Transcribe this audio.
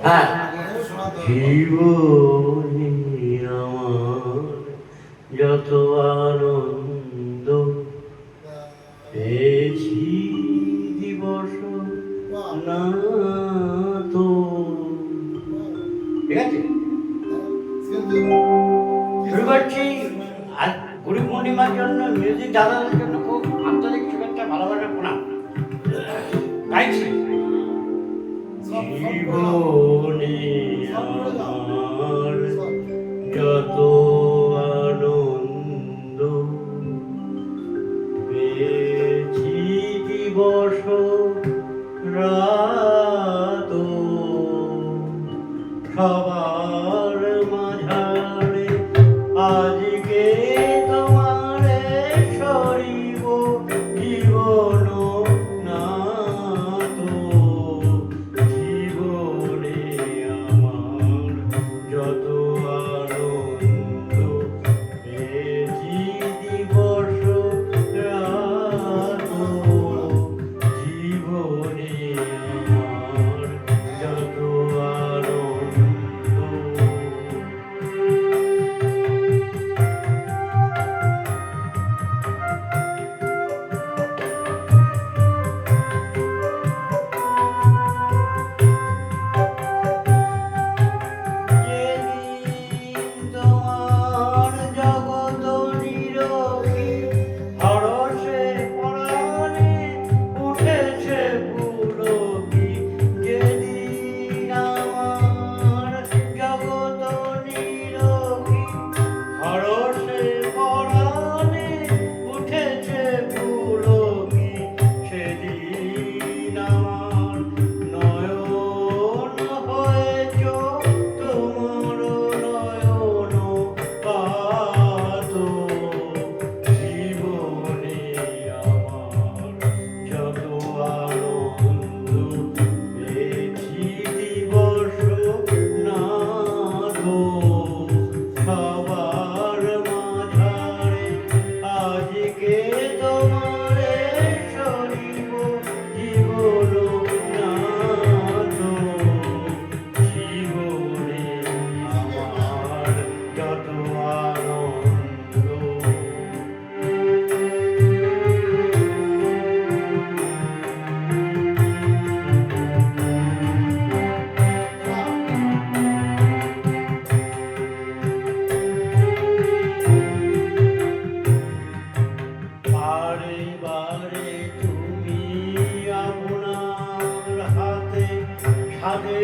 হ্যাঁ, জীবনে আমার যত আনন্দ পেয়েছি দিবস না তো। ঠিক আছে, শুরু করছি। আর গুরু পূর্ণিমার জন্য মিউজিক দাদাদের জন্য খুব আন্তরিক শুভেচ্ছা, ভালোবাসা, প্রণাম গাইছি। জীবনে আমার যত আনন্দ পেয়েছি দিবস রাত, সবার মাঝারে আজকে তোমারে সরিব জীবন না তো। জীবনে আমার যত আনন্দ পেয়েছি দিবস রাত, জীবনে আমার যত আনন্দ। বারে বারে তুমি আপনার হাতে সাধে